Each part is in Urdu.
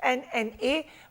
RIHANNA,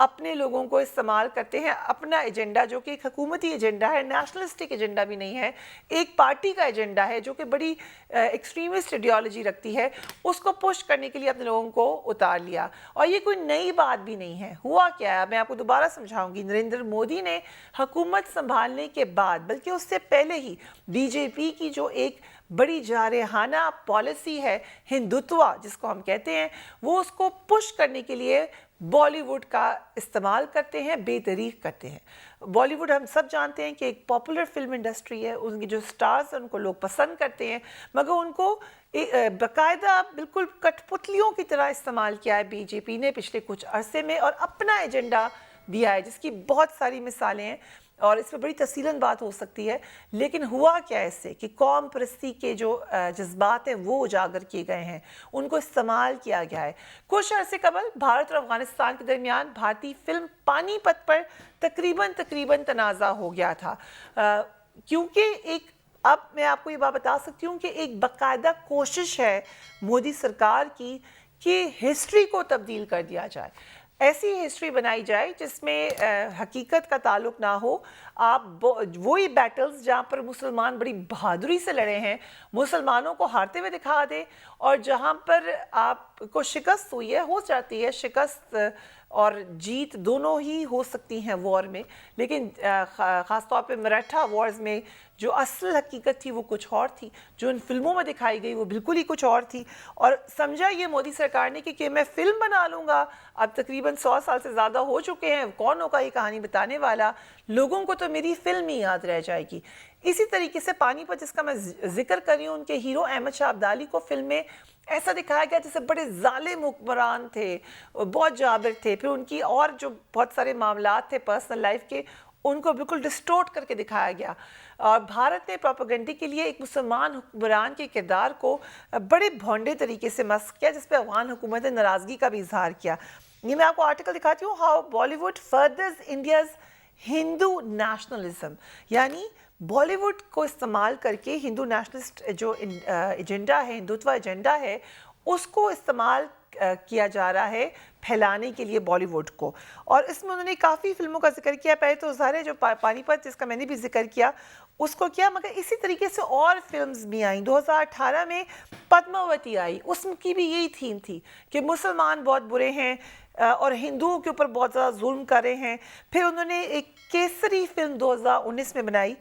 اپنے لوگوں کو استعمال کرتے ہیں، اپنا ایجنڈا جو کہ ایک حکومتی ایجنڈا ہے، نیشنلسٹک ایجنڈا بھی نہیں ہے، ایک پارٹی کا ایجنڈا ہے جو کہ بڑی ایکسٹریمسٹ ایڈیالوجی رکھتی ہے، اس کو پش کرنے کے لیے اپنے لوگوں کو اتار لیا۔ اور یہ کوئی نئی بات بھی نہیں ہے۔ ہوا کیا ہے میں آپ کو دوبارہ سمجھاؤں گی۔ نریندر مودی نے حکومت سنبھالنے کے بعد، بلکہ اس سے پہلے ہی، بی جے پی کی جو ایک بڑی جارحانہ پالیسی ہے ہندوتوا جس کو ہم کہتے ہیں، وہ اس کو پش کرنے کے لیے بالی ووڈ کا استعمال کرتے ہیں، بے دریغ کرتے ہیں۔ بالی ووڈ ہم سب جانتے ہیں کہ ایک پاپولر فلم انڈسٹری ہے، ان کی جو سٹارز ہیں ان کو لوگ پسند کرتے ہیں، مگر ان کو باقاعدہ بالکل کٹ پتلیوں کی طرح استعمال کیا ہے بی جے پی نے پچھلے کچھ عرصے میں، اور اپنا ایجنڈا دیا ہے جس کی بہت ساری مثالیں ہیں، اور اس میں بڑی تفصیلاً بات ہو سکتی ہے۔ لیکن ہوا کیا اس سے کہ قوم پرستی کے جو جذبات ہیں وہ اجاگر کیے گئے ہیں، ان کو استعمال کیا گیا ہے۔ کچھ عرصے قبل بھارت اور افغانستان کے درمیان بھارتی فلم پانی پت پر تقریباً تنازع ہو گیا تھا، کیونکہ اب میں آپ کو یہ بات بتا سکتی ہوں کہ ایک باقاعدہ کوشش ہے مودی سرکار کی کہ ہسٹری کو تبدیل کر دیا جائے، ایسی ہسٹری بنائی جائے جس میں حقیقت کا تعلق نہ ہو۔ آپ وہی بیٹلز جہاں پر مسلمان بڑی بہادری سے لڑے ہیں، مسلمانوں کو ہارتے ہوئے دکھا دے، اور جہاں پر آپ کو شکست ہوئی ہے، ہو جاتی ہے شکست اور جیت دونوں ہی ہو سکتی ہیں وار میں، لیکن خاص طور پہ مراٹھا وارز میں جو اصل حقیقت تھی وہ کچھ اور تھی، جو ان فلموں میں دکھائی گئی وہ بالکل ہی کچھ اور تھی۔ اور سمجھا یہ مودی سرکار نے کہ میں فلم بنا لوں گا، اب تقریباً 100 سال سے زیادہ ہو چکے ہیں، کون ہوگا یہ کہانی بتانے والا، لوگوں کو تو میری فلم ہی یاد رہ جائے گی۔ اسی طریقے سے پانی پت جس کا میں ذکر کر رہی ہوں، ان کے ہیرو احمد شاہ ابدالی کو فلم میں ایسا دکھایا گیا جیسے بڑے ظالم حکمران تھے، بہت جابر تھے، پھر ان کی اور جو بہت سارے معاملات تھے پرسنل لائف کے ان کو بالکل ڈسٹورٹ کر کے دکھایا گیا۔ اور بھارت نے پروپیگنڈے کے لیے ایک مسلمان حکمران کے کردار کو بڑے بھونڈے طریقے سے مسخ کیا، جس پہ افغان حکومت نے ناراضگی کا بھی اظہار کیا۔ یہ میں آپ کو آرٹیکل دکھاتی ہوں، how Bollywood furthers India's Hindu nationalism, یعنی بالی ووڈ کو استعمال کر کے ہندو نیشنلسٹ جو ایجنڈا ہے، ہندوتوا ایجنڈا ہے، اس کو استعمال کیا جا رہا ہے پھیلانے کے لیے بالی ووڈ کو۔ اور اس میں انہوں نے کافی فلموں کا ذکر کیا، پہلے تو ظاہر ہے جو پانی پت جس کا میں نے بھی ذکر کیا اس کو کیا، مگر اسی طریقے سے اور فلمز بھی آئیں۔ 2018 میں پدماوتی آئی، اس کی بھی یہی تھیم تھی کہ مسلمان بہت برے ہیں اور ہندوؤں کے اوپر بہت زیادہ ظلم کر رہے ہیں۔ پھر انہوں نے ایک کیسری فلم 2019 میں بنائی،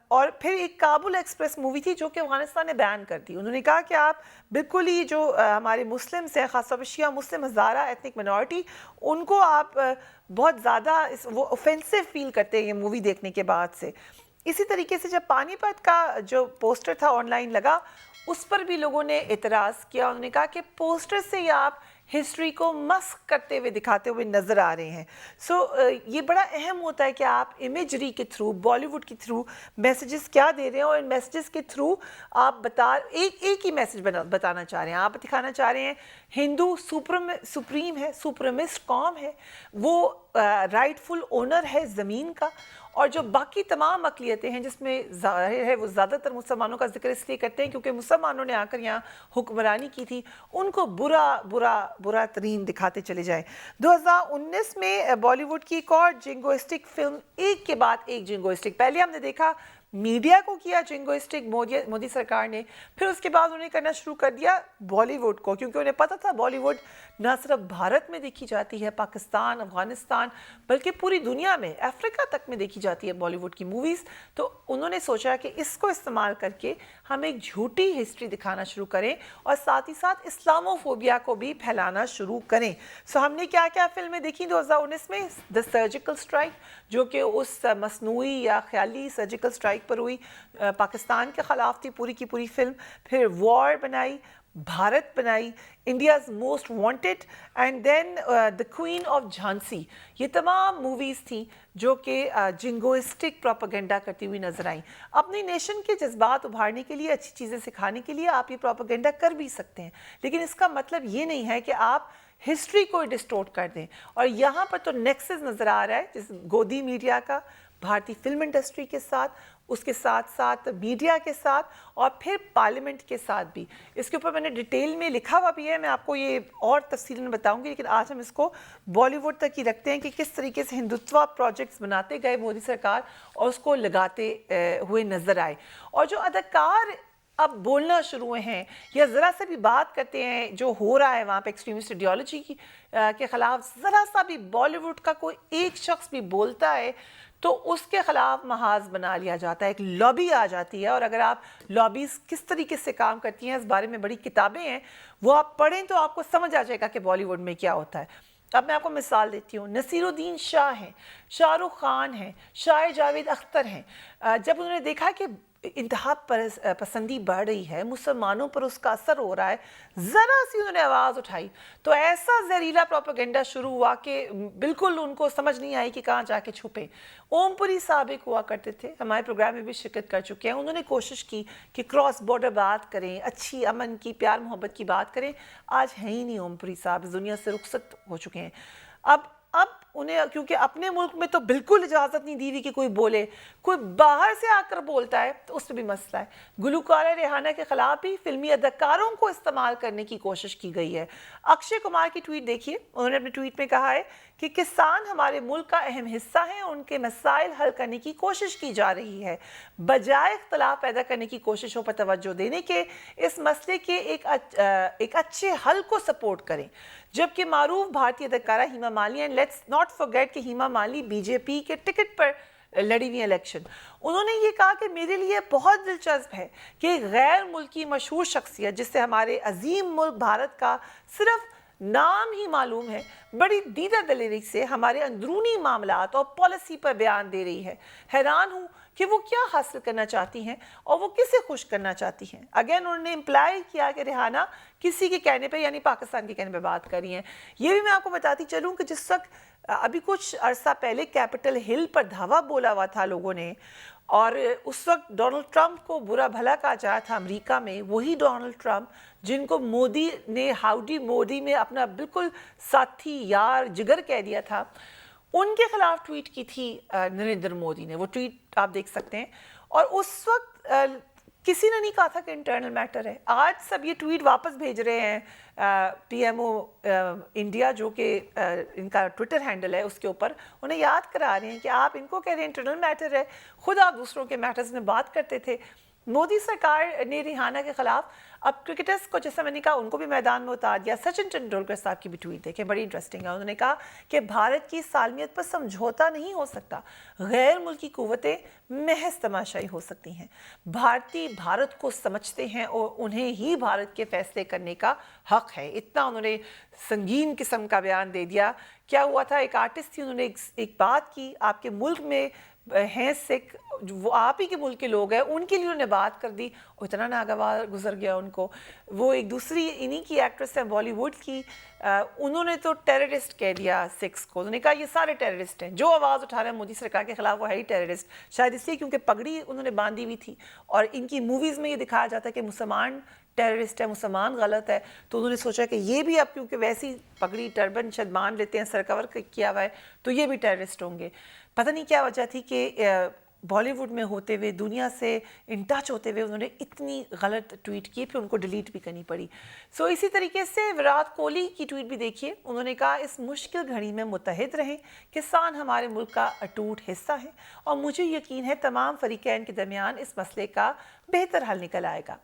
اور پھر ایک کابل ایکسپریس مووی تھی جو کہ افغانستان نے بین کر دی۔ انہوں نے کہا کہ آپ بالکل ہی جو ہمارے مسلمز ہیں، خاص طور پر شیعہ مسلم ہزارہ ایتھنک منورٹی، ان کو آپ بہت زیادہ وہ اوفینسو فیل کرتے ہیں یہ مووی دیکھنے کے بعد سے۔ اسی طریقے سے جب پانی پت کا جو پوسٹر تھا آن لائن لگا، اس پر بھی لوگوں نے اعتراض کیا۔ انہوں نے کہا کہ پوسٹر سے ہی آپ ہسٹری کو مسخ کرتے ہوئے دکھاتے ہوئے نظر آ رہے ہیں۔ یہ بڑا اہم ہوتا ہے کہ آپ امیجری کے تھرو، بالی ووڈ کے تھرو میسیجز کیا دے رہے ہیں، اور ان میسیجز کے تھرو آپ ایک ہی میسیج بتانا چاہ رہے ہیں۔ آپ دکھانا چاہ رہے ہیں ہندو سپریم ہے، سپریمسٹ قوم ہے، وہ رائٹ فل اونر ہے زمین کا، اور جو باقی تمام اقلیتیں ہیں جس میں ظاہر ہے وہ زیادہ تر مسلمانوں کا ذکر اس لیے کرتے ہیں کیونکہ مسلمانوں نے آ کر یہاں حکمرانی کی تھی، ان کو برا ترین دکھاتے چلے جائیں۔ 2019 میں بالی ووڈ کی ایک اور جنگوئسٹک فلم، ایک کے بعد ایک جنگوئسٹک، پہلے ہم نے دیکھا میڈیا کو کیا جنگوئسٹک مودی سرکار نے، پھر اس کے بعد انہوں نے کرنا شروع کر دیا بالی ووڈ کو، کیونکہ انہیں پتہ تھا بالی ووڈ نہ صرف بھارت میں دیکھی جاتی ہے، پاکستان، افغانستان، بلکہ پوری دنیا میں، افریقہ تک میں دیکھی جاتی ہے بالی ووڈ کی موویز۔ تو انہوں نے سوچا کہ اس کو استعمال کر کے ہم ایک جھوٹی ہسٹری دکھانا شروع کریں، اور ساتھ ہی ساتھ اسلاموفوبیا کو بھی پھیلانا شروع کریں۔ ہم نے کیا فلمیں دیکھی 2019 میں؟ دی سرجیکل اسٹرائک، جو کہ اس مصنوعی یا خیالی سرجیکل اسٹرائک پر ہوئی، پاکستان کے خلاف تھی پوری کی پوری فلم۔ پھر وار بنائی، بھارت بنائی، India's most wanted, and then the queen of Jhansi. یہ تمام موویز تھیں جو کہ جنگوئسٹک پروپیگنڈا کرتی ہوئی نظر آئیں۔ اپنی نیشن کے جذبات ابھارنے کے لیے، اچھی چیزیں سکھانے کے لیے آپ یہ پروپیگنڈا کر بھی سکتے ہیں، لیکن اس کا مطلب یہ نہیں ہے کہ آپ ہسٹری کو ڈسٹورٹ کر دیں۔ اور یہاں پر تو نیکسس نظر آ رہا ہے جس گودی میڈیا کا، بھارتی فلم انڈسٹری کے ساتھ، اس کے ساتھ ساتھ میڈیا کے ساتھ، اور پھر پارلیمنٹ کے ساتھ بھی. اس کے اوپر میں نے ڈیٹیل میں لکھا ہوا بھی ہے، میں آپ کو یہ اور تفصیلاً بتاؤں گی، لیکن آج ہم اس کو بالی ووڈ تک ہی رکھتے ہیں کہ کس طریقے سے ہندوتوا پروجیکٹس بناتے گئے مودی سرکار اور اس کو لگاتے ہوئے نظر آئے. اور جو اداکار اب بولنا شروع ہوئے ہیں یا ذرا سا بھی بات کرتے ہیں جو ہو رہا ہے وہاں پہ ایکسٹریمسٹ آئیڈیالوجی کے خلاف، ذرا سا بھی بالی ووڈ کا کوئی ایک شخص بھی بولتا ہے تو اس کے خلاف محاذ بنا لیا جاتا ہے، ایک لابی آ جاتی ہے. اور اگر آپ لابیز کس طریقے سے کام کرتی ہیں اس بارے میں بڑی کتابیں ہیں، وہ آپ پڑھیں تو آپ کو سمجھ آ جائے گا کہ بالی ووڈ میں کیا ہوتا ہے. اب میں آپ کو مثال دیتی ہوں. نصیر الدین شاہ ہیں، شاہ رخ خان ہیں، شاہ جاوید اختر ہیں. جب انہوں نے دیکھا کہ انتہا پسندی بڑھ رہی ہے، مسلمانوں پر اس کا اثر ہو رہا ہے، ذرا سی انہوں نے آواز اٹھائی تو ایسا زہریلا پروپیگنڈا شروع ہوا کہ بالکل ان کو سمجھ نہیں آئی کہ کہاں جا کے چھپے. اوم پوری صاحب ایک ہوا کرتے تھے، ہمارے پروگرام میں بھی شرکت کر چکے ہیں. انہوں نے کوشش کی کہ کراس بارڈر بات کریں، اچھی امن کی، پیار محبت کی بات کریں. آج ہیں ہی نہیں اوم پوری صاحب، اس دنیا سے رخصت ہو چکے ہیں. اب انہیں کیونکہ اپنے ملک میں تو بالکل اجازت نہیں دی ہوئی کہ کوئی بولے، کوئی باہر سے آ کر بولتا ہے تو اس میں بھی مسئلہ ہے. گلوکارہ ریحانہ کے خلاف بھی فلمی اداکاروں کو استعمال کرنے کی کوشش کی گئی ہے. اکشے کمار کی ٹویٹ دیکھیے، انہوں نے اپنے ٹویٹ میں کہا ہے کہ کسان ہمارے ملک کا اہم حصہ ہیں، ان کے مسائل حل کرنے کی کوشش کی جا رہی ہے. بجائے اختلاف پیدا کرنے کی کوششوں پر توجہ دینے کے اس مسئلے کے ایک اچھے حل کو سپورٹ کریں. جبکہ معروف بھارتی اداکارہ Hema Malini, and let's not forget کہ Hema Malini B J P کے ٹکٹ پر لڑی ہوئی الیکشن، انہوں نے یہ کہا کہ میرے لیے بہت دلچسپ ہے کہ ایک غیر ملکی مشہور شخصیت جس سے ہمارے عظیم ملک بھارت کا صرف نام ہی معلوم ہے، بڑی دیدہ دلیری سے ہمارے اندرونی معاملات اور پالیسی پر بیان دے رہی ہے. حیران ہوں کہ وہ کیا حاصل کرنا چاہتی ہیں اور وہ کسے خوش کرنا چاہتی ہیں. اگین انہوں نے امپلائی کیا کہ ریحانہ کسی کے کہنے پہ یعنی پاکستان کے کہنے پہ بات کر رہی ہیں. یہ بھی میں آپ کو بتاتی چلوں کہ جس وقت ابھی کچھ عرصہ پہلے کیپٹل ہل پر دھاوا بولا ہوا تھا لوگوں نے، اور اس وقت ڈونلڈ ٹرمپ کو برا بھلا کہا جا رہا تھا امریکہ میں، وہی ڈونلڈ ٹرمپ جن کو مودی نے ہاؤڈی مودی میں اپنا بالکل ساتھی یار جگر کہہ دیا تھا، ان کے خلاف ٹویٹ کی تھی نریندر مودی نے. وہ ٹویٹ آپ دیکھ سکتے ہیں. اور اس وقت کسی نے نہیں کہا تھا کہ انٹرنل میٹر ہے. آج سب یہ ٹویٹ واپس بھیج رہے ہیں پی ایم او انڈیا جو کہ ان کا ٹویٹر ہینڈل ہے، اس کے اوپر انہیں یاد کرا رہے ہیں کہ آپ ان کو کہہ رہے ہیں انٹرنل میٹر ہے، خود آپ دوسروں کے میٹرز میں بات کرتے تھے. مودی سرکار نے ریحانہ کے خلاف اب کرکٹرز کو، جیسا میں نے کہا، ان کو بھی میدان میں اتار دیا. سچن ٹنڈولکر صاحب کی بھی ٹویٹ دیکھیں، بڑی انٹرسٹنگ ہے. انہوں نے کہا کہ بھارت کی سالمیت پر سمجھوتا نہیں ہو سکتا، غیر ملکی قوتیں محض تماشائی ہو سکتی ہیں. بھارتی بھارت کو سمجھتے ہیں اور انہیں ہی بھارت کے فیصلے کرنے کا حق ہے. اتنا انہوں نے سنگین قسم کا بیان دے دیا. کیا ہوا تھا، ایک آرٹسٹ تھی، انہوں نے ایک بات کی، آپ کے ملک میں ہیں سکھ، وہ آپ ہی کے ملک کے لوگ ہیں، ان کے لیے انہوں نے بات کر دی، اتنا ناگوار گزر گیا ان کو. وہ ایک دوسری انہی کی ایکٹریس ہیں بالی ووڈ کی، انہوں نے تو ٹیررسٹ کہہ دیا سکھس کو. انہوں نے کہا یہ سارے ٹیررسٹ ہیں، جو آواز اٹھا رہے ہیں مودی سرکار کے خلاف وہ ہے ہی ٹیررسٹ. شاید اس لیے کیونکہ پگڑی انہوں نے باندھی ہوئی تھی، اور ان کی موویز میں یہ دکھایا جاتا ہے کہ مسلمان ٹیررسٹ ہے، مسلمان غلط ہے، تو انہوں نے سوچا کہ یہ بھی اب کیونکہ ویسی پگڑی ٹربن شاید مان لیتے ہیں، سر کور کیا ہوا ہے، تو یہ بھی ٹیررسٹ ہوں گے. پتہ نہیں کیا وجہ تھی کہ بالی ووڈ میں ہوتے ہوئے، دنیا سے ان ٹچ ہوتے ہوئے انہوں نے اتنی غلط ٹویٹ کی، پھر ان کو ڈیلیٹ بھی کرنی پڑی. اسی طریقے سے وراٹ کوہلی کی ٹویٹ بھی دیکھیے. انہوں نے کہا اس مشکل گھڑی میں متحد رہیں، کسان ہمارے ملک کا اٹوٹ حصہ ہے اور مجھے یقین ہے تمام فریقین کے درمیان اس مسئلے کا بہتر حل نکل آئے گا.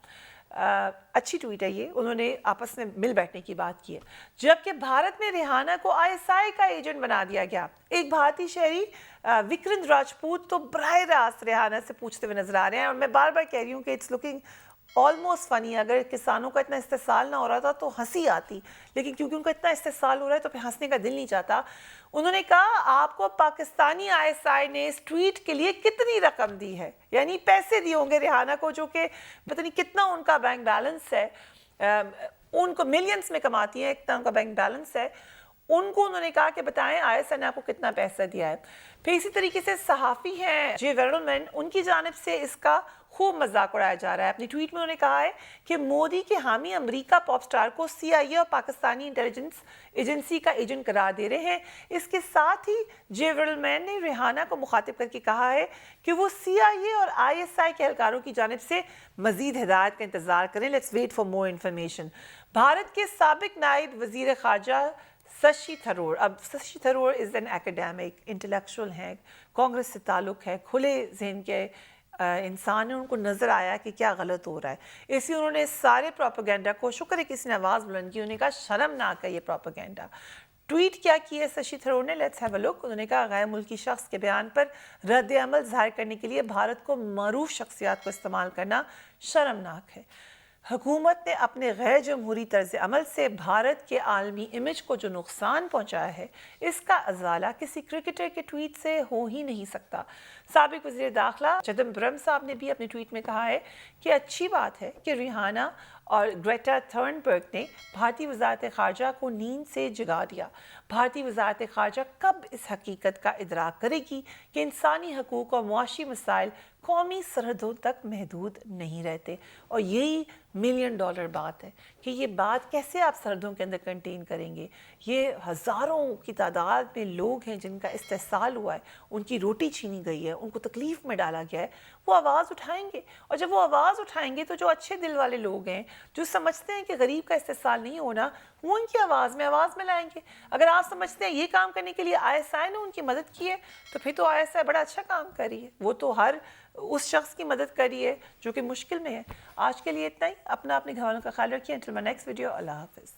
اچھی ٹویٹ ہے یہ، انہوں نے آپس میں مل بیٹھنے کی بات کی ہے. جبکہ بھارت میں ریحانہ کو ISI کا ایجنٹ بنا دیا گیا. ایک بھارتی شہری وکرند راجپوت تو براہ راست ریحانہ سے پوچھتے ہوئے نظر آ رہے ہیں، اور میں بار بار کہہ رہی ہوں کہ اٹس لوکنگ آلموسٹ فنی. اگر کسانوں کا اتنا استحصال نہ ہو رہا تھا تو ہنسی آتی، لیکن کیونکہ ان کا اتنا استحصال ہو رہا ہے تو پھر ہنسنے کا دل نہیں چاہتا. انہوں نے کہا آپ کو پاکستانی ISI نے اس ٹویٹ کے لیے کتنی رقم دی ہے، یعنی پیسے دیے ہوں گے ریحانہ کو، جو کہ پتہ نہیں کتنا ان کا بینک بیلنس ہے، ان کو ملینز میں کماتی ہیں، اتنا ان کا بینک بیلنس ہے. ان کو انہوں نے کہا کہ بتائیں ISI نے آپ کو کتنا پیسہ دیا ہے. پھر اسی طریقے سے صحافی ہیں جے ویرلمین، ان کی جانب سے اس کا خوب مذاق اڑایا جا رہا ہے. اپنی ٹویٹ میں انہوں نے کہا ہے کہ مودی کے حامی امریکہ پاپ سٹار کو CIA اور پاکستانی انٹیلیجنس ایجنسی کا ایجنٹ قرار دے رہے ہیں. اس کے ساتھ ہی جے ویرلمین نے ریحانہ کو مخاطب کر کے کہا ہے کہ وہ CIA اور ISI کے اہلکاروں کی جانب سے مزید ہدایت کا انتظار کریں. Let's wait for more information. Bharat کے سابق نائب وزیر خارجہ ششی تھرور، اب Shashi Tharoor is an academic, intellectual ہیں، کانگریس سے تعلق ہے، کھلے ذہن کے انسان ہیں. ان کو نظر آیا کہ کیا غلط ہو رہا ہے، اس لیے انہوں نے سارے پروپیگنڈا کو، شکر ہے کسی نے آواز بلند کی، انہوں نے کہا شرمناک ہے یہ پروپیگنڈا. ٹویٹ کیا کی ہے ششی تھرور نے، لیٹس ہیو اے لک. انہوں نے کہا غیر ملکی شخص کے بیان پر رد عمل ظاہر کرنے کے لیے بھارت کو معروف شخصیات کو استعمال کرنا شرمناک ہے. حکومت نے اپنے غیر جمہوری طرز عمل سے بھارت کے عالمی امیج کو جو نقصان پہنچایا ہے، اس کا ازالہ کسی کرکٹر کے ٹویٹ سے ہو ہی نہیں سکتا. سابق وزیر داخلہ چدمبرم صاحب نے بھی اپنے ٹویٹ میں کہا ہے کہ اچھی بات ہے کہ ریحانہ اور گریٹا تھرنبرگ نے بھارتی وزارت خارجہ کو نیند سے جگا دیا. بھارتی وزارت خارجہ کب اس حقیقت کا ادراک کرے گی کہ انسانی حقوق اور معاشی مسائل قومی سرحدوں تک محدود نہیں رہتے. اور یہی $1,000,000 بات ہے کہ یہ بات کیسے آپ سرحدوں کے اندر کنٹین کریں گے. یہ ہزاروں کی تعداد میں لوگ ہیں جن کا استحصال ہوا ہے، ان کی روٹی چھینی گئی ہے، ان کو تکلیف میں ڈالا گیا ہے. وہ آواز اٹھائیں گے، اور جب وہ آواز اٹھائیں گے تو جو اچھے دل والے لوگ ہیں جو سمجھتے ہیں کہ غریب کا استحصال نہیں ہونا، وہ ان کی آواز میں لائیں گے. اگر آپ سمجھتے ہیں یہ کام کرنے کے لیے ISI نے ان کی مدد کی ہے، تو پھر تو ISI بڑا اچھا کام کر رہی ہے. وہ تو ہر اس شخص کی مدد کر رہی ہے جو کہ مشکل میں ہے. آج کے لیے اتنا ہی. اپنے گھر والوں کا خیال رکھیے. Until my next video. اللہ حافظ.